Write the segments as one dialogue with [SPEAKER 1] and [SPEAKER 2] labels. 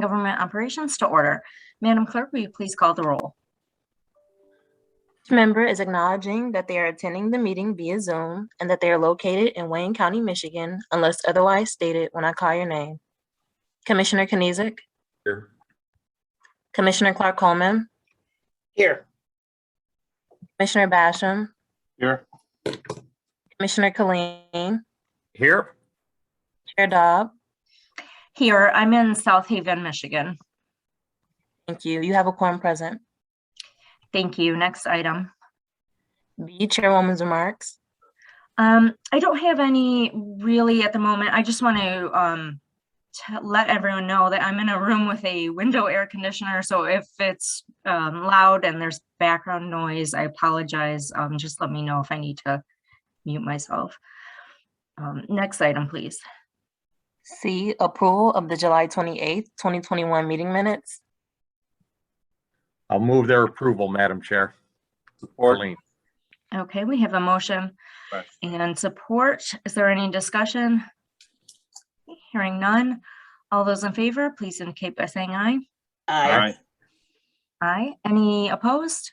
[SPEAKER 1] Government operations to order. Madam Clerk, will you please call the roll?
[SPEAKER 2] Each member is acknowledging that they are attending the meeting via Zoom and that they are located in Wayne County, Michigan, unless otherwise stated when I call your name. Commissioner Kniezek.
[SPEAKER 3] Here.
[SPEAKER 2] Commissioner Clark-Coleman.
[SPEAKER 4] Here.
[SPEAKER 2] Commissioner Basham.
[SPEAKER 3] Here.
[SPEAKER 2] Commissioner Killeen.
[SPEAKER 3] Here.
[SPEAKER 2] Chair Dobb.
[SPEAKER 1] Here, I'm in South Haven, Michigan.
[SPEAKER 2] Thank you. You have a quorum present.
[SPEAKER 1] Thank you. Next item.
[SPEAKER 2] B, Chairwoman's remarks.
[SPEAKER 1] I don't have any really at the moment. I just want to let everyone know that I'm in a room with a window air conditioner. So if it's loud and there's background noise, I apologize. Just let me know if I need to mute myself. Next item, please.
[SPEAKER 2] C, approval of the July 28th, 2021 meeting minutes.
[SPEAKER 3] I'll move their approval, Madam Chair. Support.
[SPEAKER 1] Okay, we have a motion and support. Is there any discussion? Hearing none. All those in favor, please indicate by saying aye.
[SPEAKER 4] Aye.
[SPEAKER 1] Aye. Any opposed?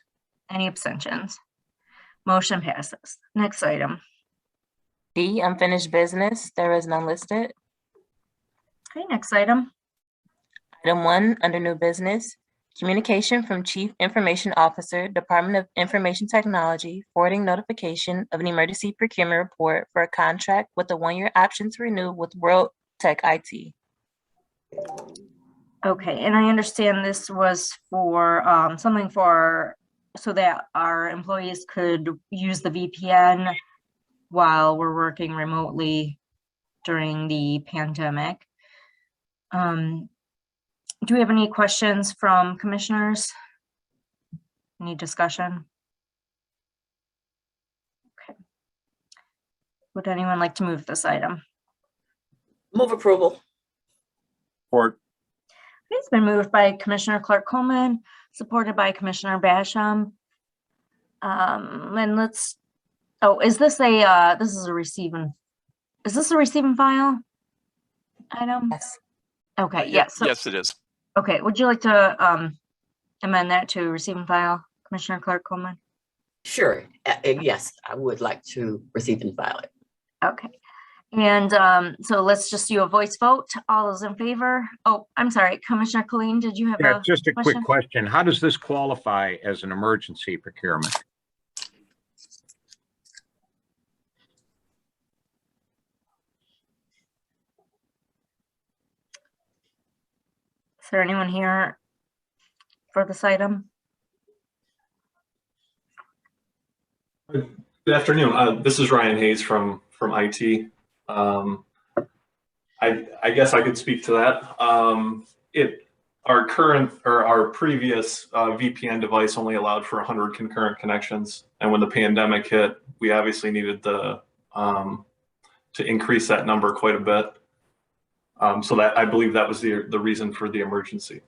[SPEAKER 1] Any abstentions? Motion passes. Next item.
[SPEAKER 2] D, unfinished business. There is none listed.
[SPEAKER 1] Okay, next item.
[SPEAKER 2] Item 1, under new business. Communication from Chief Information Officer, Department of Information Technology, forwarding notification of an emergency procurement report for a contract with a 1-year option to renew with World Tech IT.
[SPEAKER 1] Okay, and I understand this was for something for so that our employees could use the VPN while we're working remotely during the pandemic. Do we have any questions from commissioners? Any discussion? Okay. Would anyone like to move this item?
[SPEAKER 4] Move approval.
[SPEAKER 3] Support.
[SPEAKER 1] It's been moved by Commissioner Clark-Coleman, supported by Commissioner Basham. And let's, oh, is this a, is this a receiving file item?
[SPEAKER 2] Yes.
[SPEAKER 1] Okay, yes. So,
[SPEAKER 5] Yes, it is.
[SPEAKER 1] okay, would you like to amend that to receiving file, Commissioner Clark-Coleman?
[SPEAKER 4] Sure. Yes, I would like to receive and file it.
[SPEAKER 1] Okay. And so let's just do a voice vote. All those in favor? Oh, I'm sorry, Commissioner Killeen, did you have
[SPEAKER 3] Yeah,
[SPEAKER 1] a
[SPEAKER 3] just a
[SPEAKER 1] question?
[SPEAKER 3] quick question. How does this qualify as an emergency procurement?
[SPEAKER 1] Is there anyone here for this item?
[SPEAKER 6] Good afternoon. This is Ryan Hayes from IT. I guess I could speak to that. Our previous VPN device only allowed for 100 concurrent connections, and when the pandemic hit, we obviously needed to increase that number quite a bit. So that I believe that was the reason for the emergency.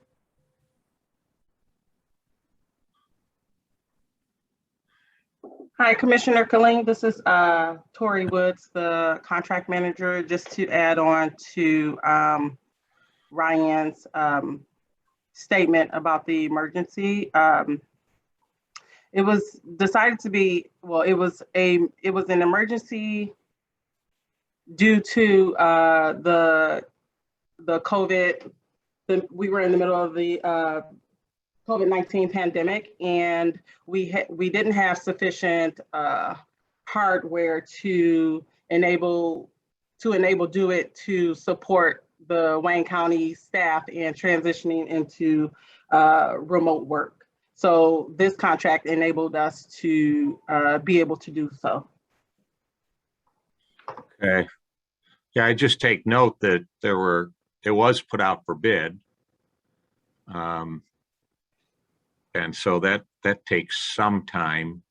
[SPEAKER 7] Hi, Commissioner Killeen. This is Tori Woods, the contract manager. Just to add on to Ryan's statement about the emergency. It was decided to be, well, it was an emergency due to the COVID. We were in the middle of the COVID-19 pandemic, and we didn't have sufficient hardware to enable DoIT to support the Wayne County staff in transitioning into remote work. So this contract enabled us to be able to do so.
[SPEAKER 3] Okay. Yeah, I just take note that it was put out for bid. And so that takes some time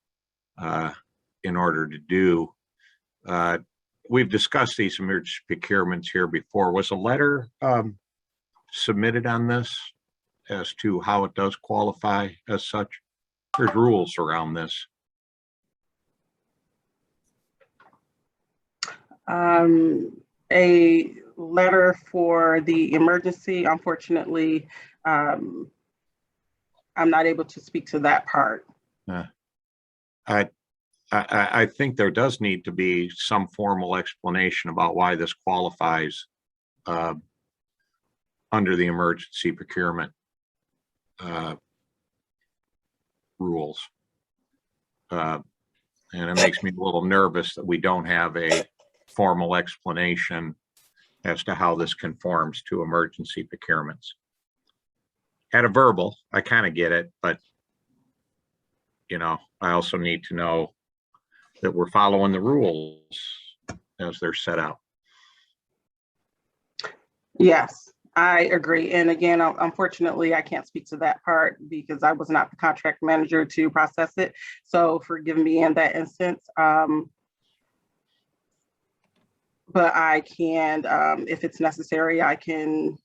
[SPEAKER 3] in order to do. We've discussed these emergency procurements here before. Was a letter submitted on this as to how it does qualify as such? There's rules around this.
[SPEAKER 7] a letter for the emergency. Unfortunately, I'm not able to speak to that part.
[SPEAKER 3] I think there does need to be some formal explanation about why this qualifies under the emergency procurement rules. And it makes me a little nervous that we don't have a formal explanation as to how this conforms to emergency procurements. At a verbal, I kind of get it, but I also need to know that we're following the rules as they're set out.
[SPEAKER 7] Yes, I agree. And again, unfortunately, I can't speak to that part because I was not the contract manager to process it. So forgive me in that instance. But I can, if it's necessary, I can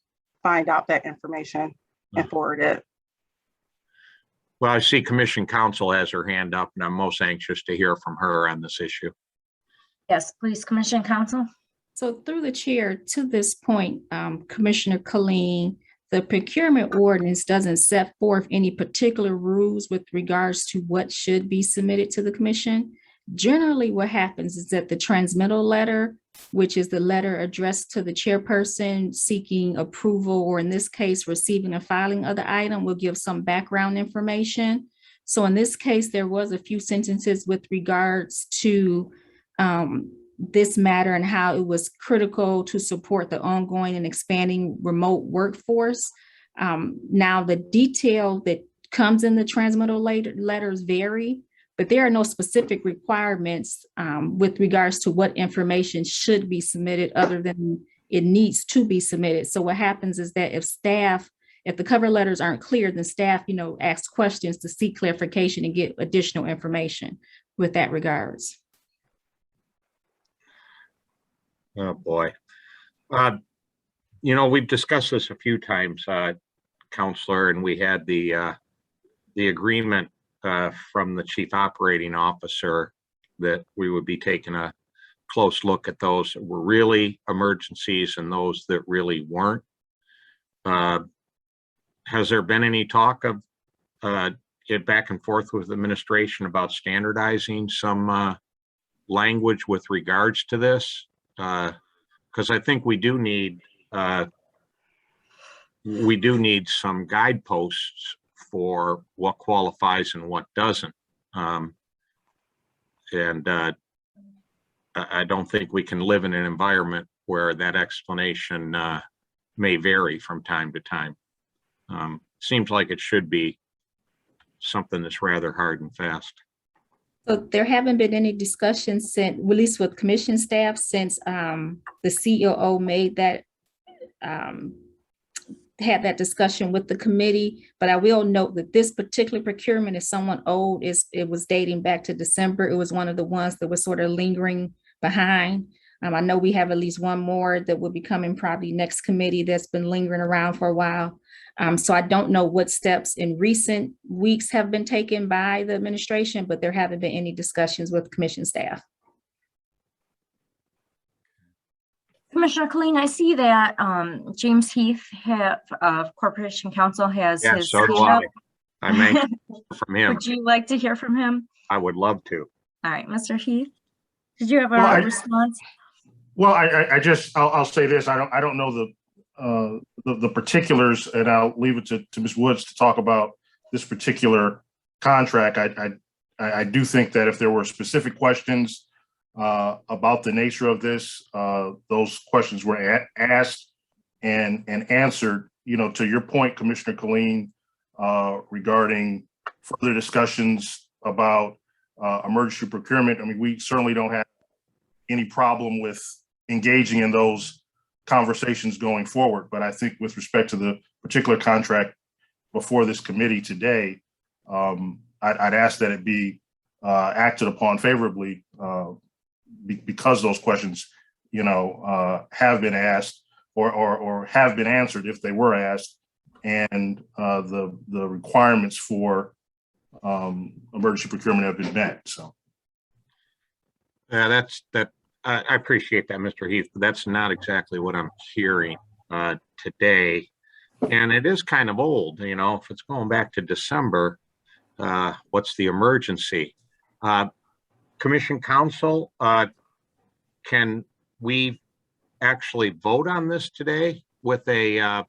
[SPEAKER 7] find out that information and forward it.
[SPEAKER 3] Well, I see Commission Counsel has her hand up, and I'm most anxious to hear from her on this issue.
[SPEAKER 1] Yes, please, Commission Counsel.
[SPEAKER 5] So through the chair, to this point, Commissioner Colleen, the procurement ordinance doesn't set forth any particular rules with regards to what should be submitted to the commission. Generally, what happens is that the transmittal letter, which is the letter addressed to the chairperson seeking approval, or in this case, receiving a filing of the item, will give some background information. So in this case, there was a few sentences with regards to this matter and how it was critical to support the ongoing and expanding remote workforce. Now, the detail that comes in the transmittal letters vary, but there are no specific requirements with regards to what information should be submitted other than it needs to be submitted. So what happens is that if the cover letters aren't clear, then staff, asks questions to seek clarification and get additional information with that regards.
[SPEAKER 3] Oh, boy. We've discussed this a few times, Counselor, and we had the agreement from the Chief Operating Officer that we would be taking a close look at those that were really emergencies and those that really weren't. Has there been any talk of it back and forth with administration about standardizing some language with regards to this? Because I think we do need some guideposts for what qualifies and what doesn't. And I don't think we can live in an environment where that explanation may vary from time to time. Seems like it should be something that's rather hard and fast.
[SPEAKER 5] So there haven't been any discussions since, at least with commission staff, since the COO made that, had that discussion with the committee. But I will note that this particular procurement is somewhat old. It was dating back to December. It was one of the ones that was sort of lingering behind. I know we have at least one more that will be coming probably next committee that's been lingering around for a while. So I don't know what steps in recent weeks have been taken by the administration, but there haven't been any discussions with commission staff.
[SPEAKER 1] Commissioner Colleen, I see that James Heath of Corporation Counsel has
[SPEAKER 3] Yeah,
[SPEAKER 1] his
[SPEAKER 3] so do
[SPEAKER 1] hand up.
[SPEAKER 3] I may hear from him.
[SPEAKER 1] Would you like to hear from him?
[SPEAKER 3] I would love to.
[SPEAKER 1] All right, Mr. Heath, did you have a
[SPEAKER 8] Well,
[SPEAKER 1] response?
[SPEAKER 8] Well, I'll say this. I don't know the particulars, and I'll leave it to Ms. Woods to talk about this particular contract. I do think that if there were specific questions about the nature of this, those questions were asked and answered. To your point, Commissioner Colleen, regarding further discussions about emergency procurement. I mean, we certainly don't have any problem with engaging in those conversations going forward. But I think with respect to the particular contract before this committee today, I'd ask that it be acted upon favorably because those questions, have been asked or have been answered if they were asked, and the requirements for emergency procurement have been met. So.
[SPEAKER 3] Yeah, I appreciate that, Mr. Heath, but that's not exactly what I'm hearing today. And it is kind of old, you know, if it's going back to December, what's the emergency? Commission Council, can we actually vote on this today with a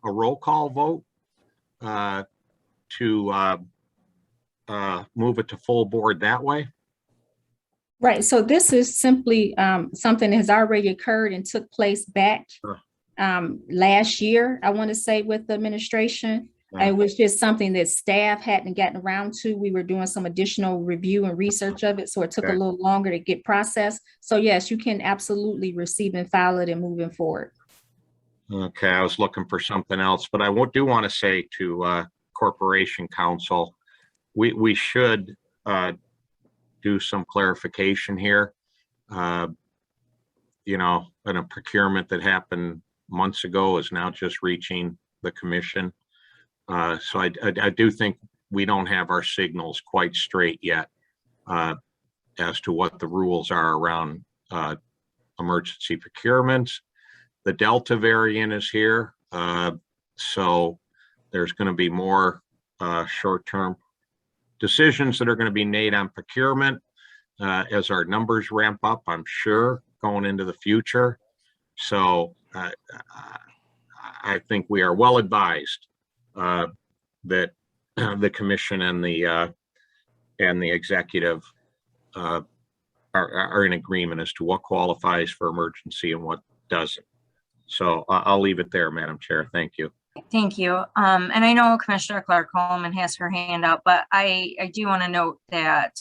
[SPEAKER 3] roll call vote to move it to full board that way?
[SPEAKER 5] Right, so this is simply something that has already occurred and took place back
[SPEAKER 3] Sure.
[SPEAKER 5] last year, I want to say, with the administration.
[SPEAKER 3] Yeah.
[SPEAKER 5] It was just something that staff hadn't gotten around to. We were doing some additional review and research of it, so it took a
[SPEAKER 3] Okay.
[SPEAKER 5] little longer to get processed. So yes, you can absolutely receive and file it and moving forward.
[SPEAKER 3] Okay, I was looking for something else, but I do want to say to Corporation Council, we should do some clarification here. You know, and a procurement that happened months ago is now just reaching the commission. So I do think we don't have our signals quite straight yet as to what the rules are around emergency procurements. The Delta variant is here, so there's going to be more short-term decisions that are going to be made on procurement as our numbers ramp up, I'm sure, going into the future. So I think we are well advised that the commission and the executive are in agreement as to what qualifies for emergency and what doesn't. So I'll leave it there, Madam Chair. Thank you.
[SPEAKER 1] Thank you. And I know Commissioner Clark Coleman has her hand up, but I do want to note that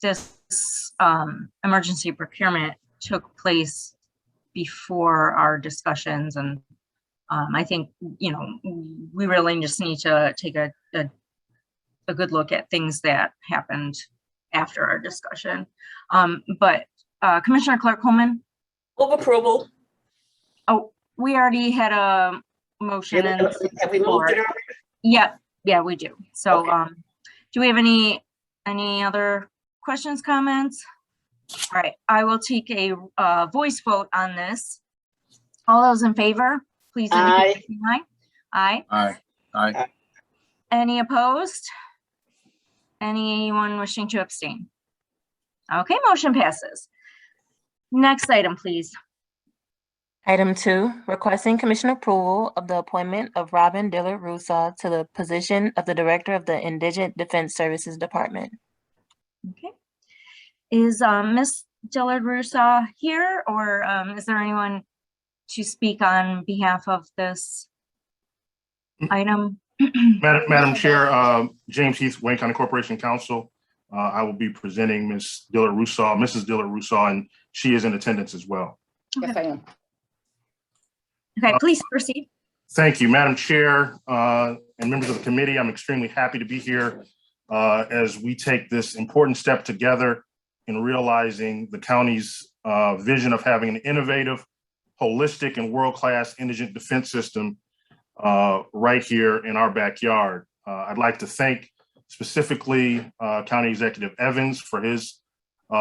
[SPEAKER 1] this emergency procurement took place before our discussions, and I think, you know, we really just need to take a good look at things that happened after our discussion. But Commissioner Clark Coleman?
[SPEAKER 4] Move approval.
[SPEAKER 1] Oh, we already had a motion. And
[SPEAKER 4] Have we moved it already?
[SPEAKER 1] yeah, we do. So,
[SPEAKER 4] Okay.
[SPEAKER 1] do we have any other questions, comments? All right, I will take a voice vote on this. All those in favor, please indicate by saying aye. Aye.
[SPEAKER 9] Aye.
[SPEAKER 1] Any opposed? Anyone wishing to abstain? Okay, motion passes. Next item, please.
[SPEAKER 2] Item 2, requesting commission approval of the appointment of Robin Dillard Rusaw to the position of the Director of the Indigent Defense Services Department.
[SPEAKER 1] Okay. Is Ms. Dillard Rusaw here, or is there anyone to speak on behalf of this item?
[SPEAKER 8] Madam Chair, James Heath, Wayne County Corporation Counsel. I will be presenting Mrs. Dillard Rusaw, and she is in attendance as well.
[SPEAKER 4] Yes, I am.
[SPEAKER 1] Okay, please proceed.
[SPEAKER 8] Thank you, Madam Chair, and members of the committee. I'm extremely happy to be here as we take this important step together in realizing the county's vision of having an innovative, holistic, and world-class indigent defense system right here in our backyard. I'd like to thank specifically County Executive Evans for his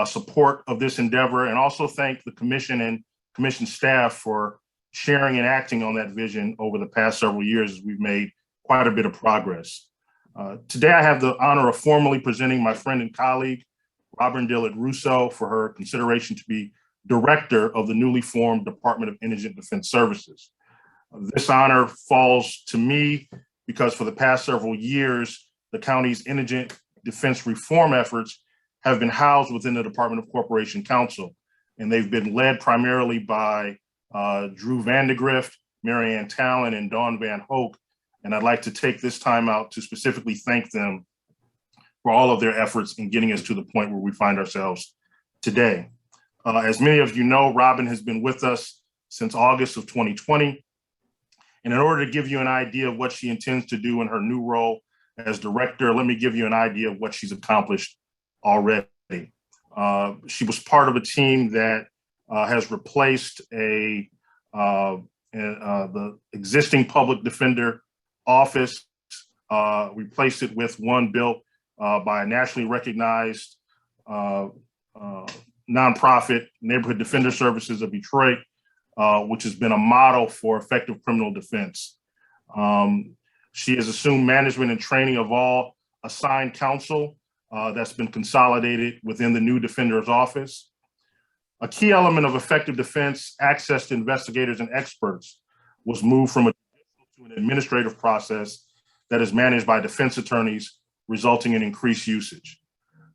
[SPEAKER 8] support of this endeavor, and also thank the commission and commission staff for sharing and acting on that vision over the past several years as we've made quite a bit of progress. Today, I have the honor of formally presenting my friend and colleague, Robin Dillard Rusaw, for her consideration to be Director of the newly formed Department of Indigent Defense Services. This honor falls to me because for the past several years, the county's indigent defense reform efforts have been housed within the Department of Corporation Counsel, and they've been led primarily by Drew Vandegrift, Marianne Talon, and Dawn Van Hoek. And I'd like to take this time out to specifically thank them for all of their efforts in getting us to the point where we find ourselves today. As many of you know, Robin has been with us since August of 2020. And in order to give you an idea of what she intends to do in her new role as director, let me give you an idea of what she's accomplished already. She was part of a team that has replaced the existing public defender office, replaced it with one built by a nationally recognized nonprofit Neighborhood Defender Services of Detroit, which has been a model for effective criminal defense. She has assumed management and training of all assigned counsel that's been consolidated within the new Defender's Office. A key element of effective defense, access to investigators and experts, was moved from to an administrative process that is managed by defense attorneys, resulting in increased usage.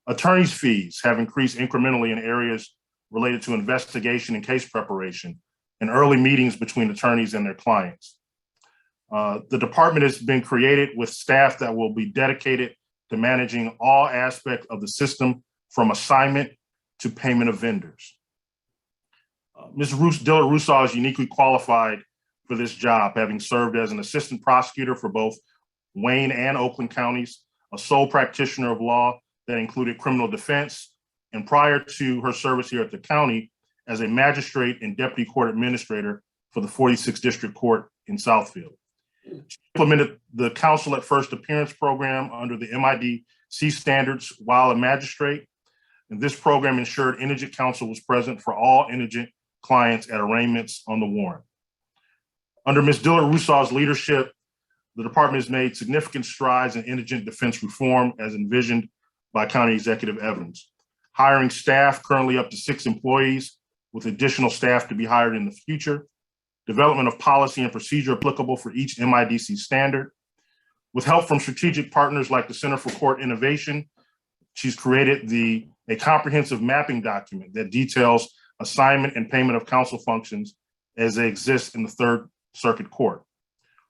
[SPEAKER 8] Attorneys' fees have increased incrementally in areas related to investigation and case preparation and early meetings between attorneys and their clients. The department has been created with staff that will be dedicated to managing all aspects of the system from assignment to payment of vendors. Ms. Dillard Rousseau is uniquely qualified for this job, having served as an assistant prosecutor for both Wayne and Oakland counties, a sole practitioner of law that included criminal defense, and prior to her service here at the county, as a magistrate and deputy court administrator for the 46th District Court in Southfield. She implemented the Counsel at First Appearance program under the MIDC standards while a magistrate, and this program ensured indigent counsel was present for all indigent clients at arraignments on the warrant. Under Ms. Dillard Rousseau's leadership, the department has made significant strides in indigent defense reform as envisioned by County Executive Evans, hiring staff currently up to 6 employees with additional staff to be hired in the future, development of policy and procedure applicable for each MIDC standard. With help from strategic partners like the Center for Court Innovation, she's created a comprehensive mapping document that details assignment and payment of counsel functions as they exist in the Third Circuit Court.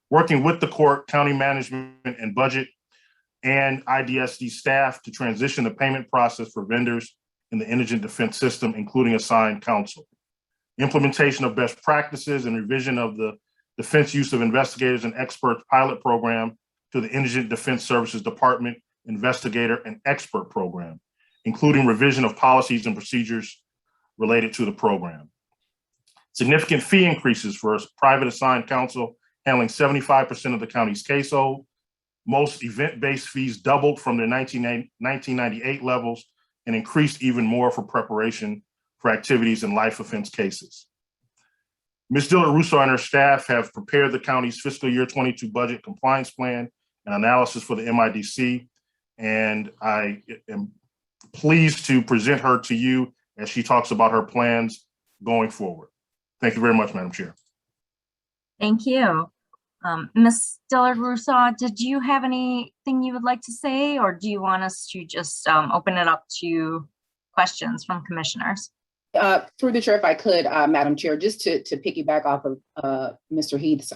[SPEAKER 8] Working with the court, county management and budget, and IDSD staff to transition the payment process for vendors in the indigent defense system, including assigned counsel. Implementation of best practices and revision of the defense use of investigators and experts pilot program to the Indigent Defense Services Department Investigator and Expert Program, including revision of policies and procedures related to the program. Significant fee increases for private assigned counsel handling 75% of the county's caseload. Most event-based fees doubled from their 1998 levels and increased even more for preparation for activities in life offense cases. Ms. Dillard Rousseau and her staff have prepared the county's fiscal year 22 budget compliance plan and analysis for the MIDC, and I am pleased to present her to you as she talks about her plans going forward. Thank you very much, Madam Chair.
[SPEAKER 1] Thank you. Ms. Dillard Rousseau, did you have anything you would like to say, or do you want us to just open it up to questions from commissioners?
[SPEAKER 9] Through the chair, if I could, Madam Chair, just to piggyback off of Mr. Heath's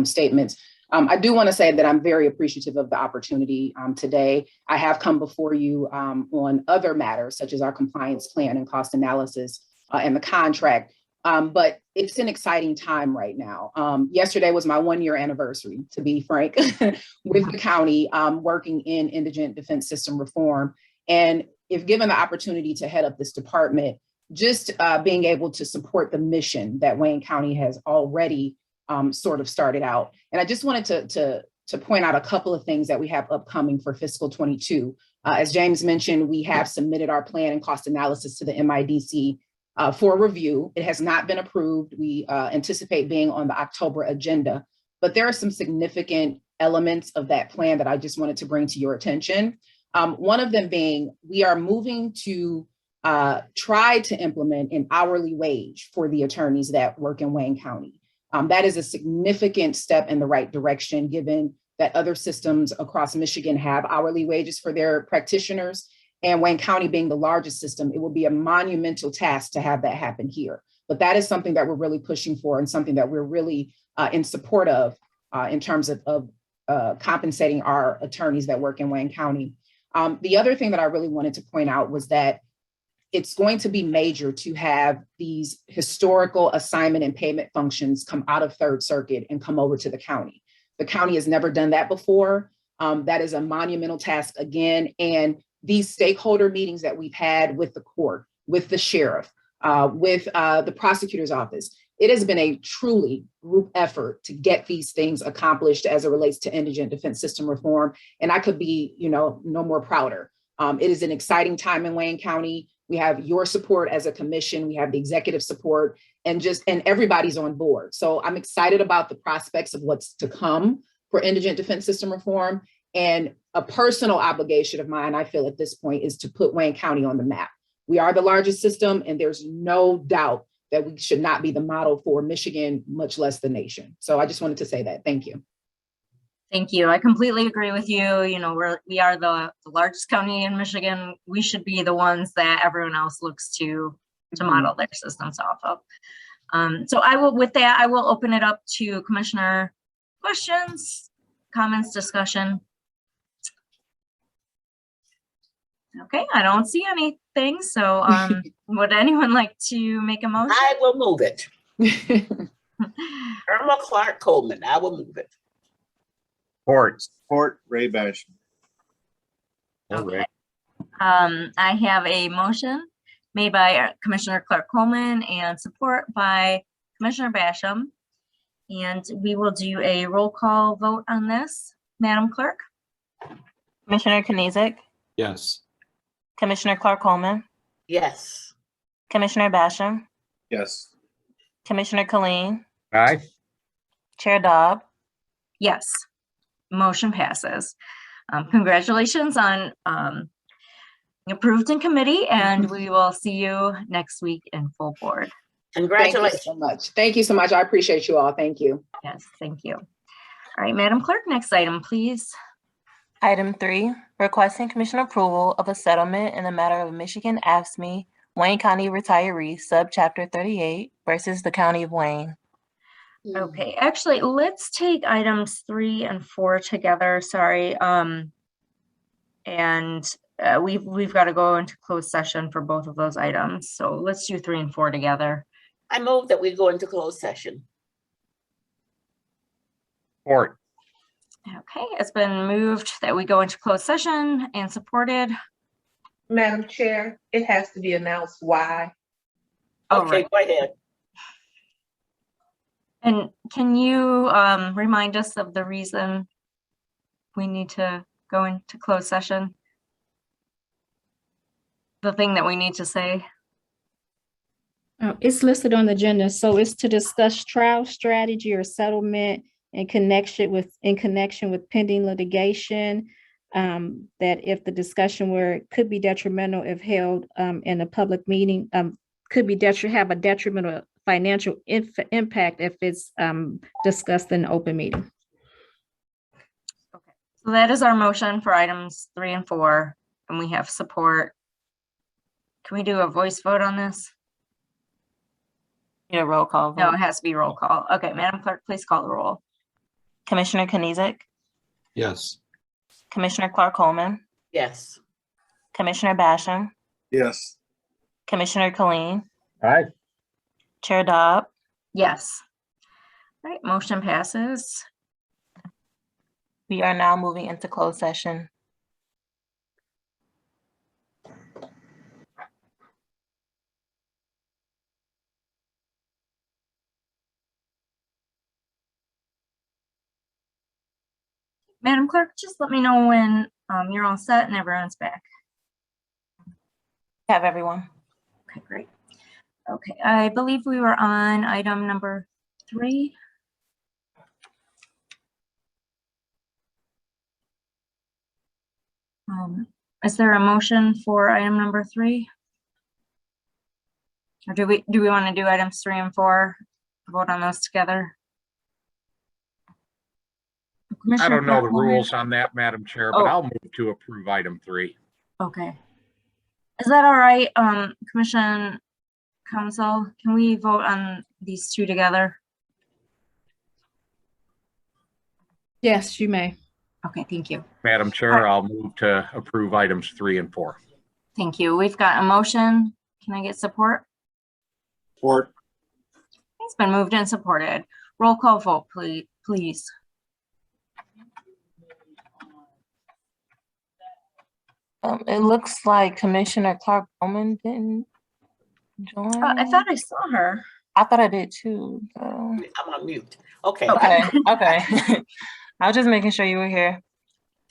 [SPEAKER 9] statements, I do want to say that I'm very appreciative of the opportunity today. I have come before you on other matters, such as our compliance plan and cost analysis and the contract. But it's an exciting time right now. Yesterday was my 1-year anniversary, to be frank, with the county working in indigent defense system reform. And if given the opportunity to head up this department, just being able to support the mission that Wayne County has already sort of started out. And I just wanted to point out a couple of things that we have upcoming for fiscal 22. As James mentioned, we have submitted our plan and cost analysis to the MIDC for review. It has not been approved. We anticipate being on the October agenda, but there are some significant elements of that plan that I just wanted to bring to your attention. One of them being, we are moving to try to implement an hourly wage for the attorneys that work in Wayne County. That is a significant step in the right direction, given that other systems across Michigan have hourly wages for their practitioners. And Wayne County being the largest system, it will be a monumental task to have that happen here. But that is something that we're really pushing for and something that we're really in support of in terms of compensating our attorneys that work in Wayne County. The other thing that I really wanted to point out was that it's going to be major to have these historical assignment and payment functions come out of Third Circuit and come over to the county. The county has never done that before. That is a monumental task again. And these stakeholder meetings that we've had with the court, with the sheriff, with the prosecutor's office, it has been a truly group effort to get these things accomplished as it relates to indigent defense system reform. And I could be, no more prouder. It is an exciting time in Wayne County. We have your support as a commission. We have the executive support and everybody's on board. So I'm excited about the prospects of what's to come for indigent defense system reform. And a personal obligation of mine, I feel at this point, is to put Wayne County on the map. We are the largest system, and there's no doubt that we should not be the model for Michigan, much less the nation. So I just wanted to say that. Thank you.
[SPEAKER 1] Thank you. I completely agree with you. You know, we are the largest county in Michigan. We should be the ones that everyone else looks to model their systems off of. So with that, I will open it up to Commissioner questions, comments, discussion. Okay, I don't see anything. So would anyone like to make a motion?
[SPEAKER 4] I will move it. Irma Clark Coleman, I will move it.
[SPEAKER 10] Support Ray Basham.
[SPEAKER 1] Okay. I have a motion made by Commissioner Clark Coleman and support by Commissioner Basham. And we will do a roll call vote on this. Madam Clerk?
[SPEAKER 2] Commissioner Kenizik,
[SPEAKER 10] Yes.
[SPEAKER 2] Commissioner Clark Coleman,
[SPEAKER 4] Yes.
[SPEAKER 2] Commissioner Basham,
[SPEAKER 10] Yes.
[SPEAKER 2] Commissioner Colleen,
[SPEAKER 3] Aye.
[SPEAKER 2] Chair Dobb,
[SPEAKER 1] Yes. Motion passes. Congratulations on approved in committee, and we will see you next week in full board.
[SPEAKER 9] Thank you
[SPEAKER 4] Congratulations.
[SPEAKER 9] so much. Thank you so much. I appreciate you all. Thank you.
[SPEAKER 1] Yes, thank you. All right, Madam Clerk, next item, please.
[SPEAKER 2] Item 3, requesting commission approval of a settlement in the matter of Michigan AFSCME, Wayne County retiree, subchapter 38 versus the County of Wayne.
[SPEAKER 1] Okay, actually, let's take items 3 and 4 together. Sorry. And we've got to go into closed session for both of those items. So let's do 3 and 4 together.
[SPEAKER 4] I move that we go into closed session.
[SPEAKER 3] Support.
[SPEAKER 1] Okay, it's been moved that we go into closed session and supported.
[SPEAKER 11] Madam Chair, it has to be announced why.
[SPEAKER 1] All
[SPEAKER 4] Okay,
[SPEAKER 1] right.
[SPEAKER 4] go ahead.
[SPEAKER 1] And can you remind us of the reason we need to go into closed session? The thing that we need to say?
[SPEAKER 5] It's listed on the agenda, so it's to discuss trial strategy or settlement in connection with pending litigation. That if the discussion could be detrimental if held in a public meeting, have a detrimental financial impact if it's discussed in an open meeting.
[SPEAKER 1] Okay, so that is our motion for items 3 and 4, and we have support. Can we do a voice vote on this?
[SPEAKER 2] Need a roll call
[SPEAKER 1] No,
[SPEAKER 2] vote.
[SPEAKER 1] it has to be roll call. Okay, Madam Clerk, please call the roll.
[SPEAKER 2] Commissioner Kenizik,
[SPEAKER 10] Yes.
[SPEAKER 2] Commissioner Clark Coleman,
[SPEAKER 4] Yes.
[SPEAKER 2] Commissioner Basham,
[SPEAKER 10] Yes.
[SPEAKER 2] Commissioner Colleen,
[SPEAKER 3] Aye.
[SPEAKER 2] Chair Dobb,
[SPEAKER 1] Yes. All right, motion passes.
[SPEAKER 2] we are now moving into closed session.
[SPEAKER 1] Madam Clerk, just let me know when you're all set and everyone's back.
[SPEAKER 2] Have everyone.
[SPEAKER 1] Okay, great. Okay, I believe we were on item number 3. Is there a motion for item number 3? Or do we want to do items 3 and 4? Vote on those together?
[SPEAKER 3] I don't know the
[SPEAKER 1] Commissioner Clark,
[SPEAKER 3] rules on that, Madam Chair, but
[SPEAKER 1] Oh.
[SPEAKER 3] I'll move to approve item 3.
[SPEAKER 1] Okay. Is that all right, Commission Council? Can we vote on these 2 together?
[SPEAKER 5] Yes, you may.
[SPEAKER 1] Okay, thank you.
[SPEAKER 3] Madam Chair, I'll move to approve items 3 and 4.
[SPEAKER 1] Thank you. We've got a motion. Can I get support?
[SPEAKER 10] Support.
[SPEAKER 1] It's been moved and supported. Roll call vote, please.
[SPEAKER 2] It looks like Commissioner Clark Coleman didn't join.
[SPEAKER 1] I thought I saw her.
[SPEAKER 2] I thought I did too. So.
[SPEAKER 4] I'm on mute. Okay.
[SPEAKER 2] Okay, okay. I was just making sure you were here.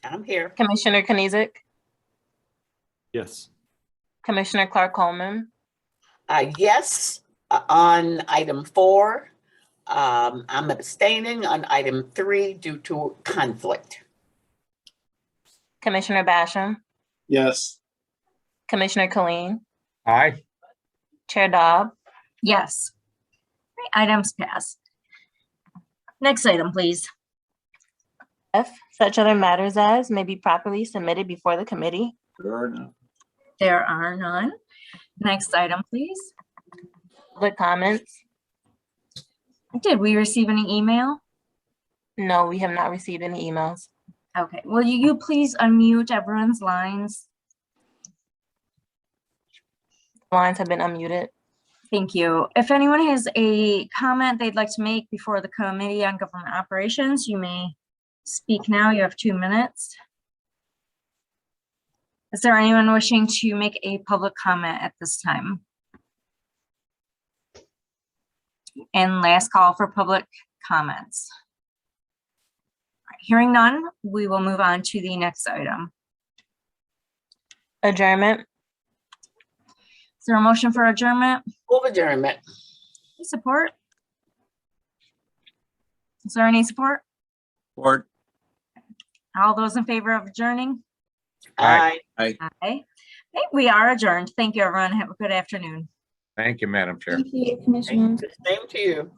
[SPEAKER 4] I'm here.
[SPEAKER 2] Commissioner Kenizik,
[SPEAKER 10] Yes.
[SPEAKER 2] Commissioner Clark Coleman,
[SPEAKER 4] Yes, on item 4. I'm abstaining on item 3 due to conflict.
[SPEAKER 2] Commissioner Basham,
[SPEAKER 10] Yes.
[SPEAKER 2] Commissioner Colleen,
[SPEAKER 3] Aye.
[SPEAKER 2] Chair Dobb,
[SPEAKER 1] Yes. Right, items passed. Next item, please.
[SPEAKER 2] F, such other matters as may be properly submitted before the committee.
[SPEAKER 1] There are none. Next item, please.
[SPEAKER 2] Public comments.
[SPEAKER 1] Did we receive any email?
[SPEAKER 2] No, we have not received any emails.
[SPEAKER 1] Okay, will you please unmute everyone's lines?
[SPEAKER 2] Lines have been unmuted.
[SPEAKER 1] Thank you. If anyone has a comment they'd like to make before the Committee on Government Operations, you may speak now. You have 2 minutes. Is there anyone wishing to make a public comment at this time? And last call for public comments. All right, hearing none, we will move on to the next item.
[SPEAKER 2] Adjournment.
[SPEAKER 1] Is there a motion for adjournment?
[SPEAKER 4] Move adjournment.
[SPEAKER 1] Support? Is there any support?
[SPEAKER 10] Support.
[SPEAKER 1] All those in favor of adjourning?
[SPEAKER 3] Aye.
[SPEAKER 4] Aye.
[SPEAKER 1] Aye. Okay, we are adjourned. Thank you, everyone. Have a good afternoon.
[SPEAKER 3] Thank you, Madam Chair.
[SPEAKER 5] Thank you, Commissioners.
[SPEAKER 4] Same to you.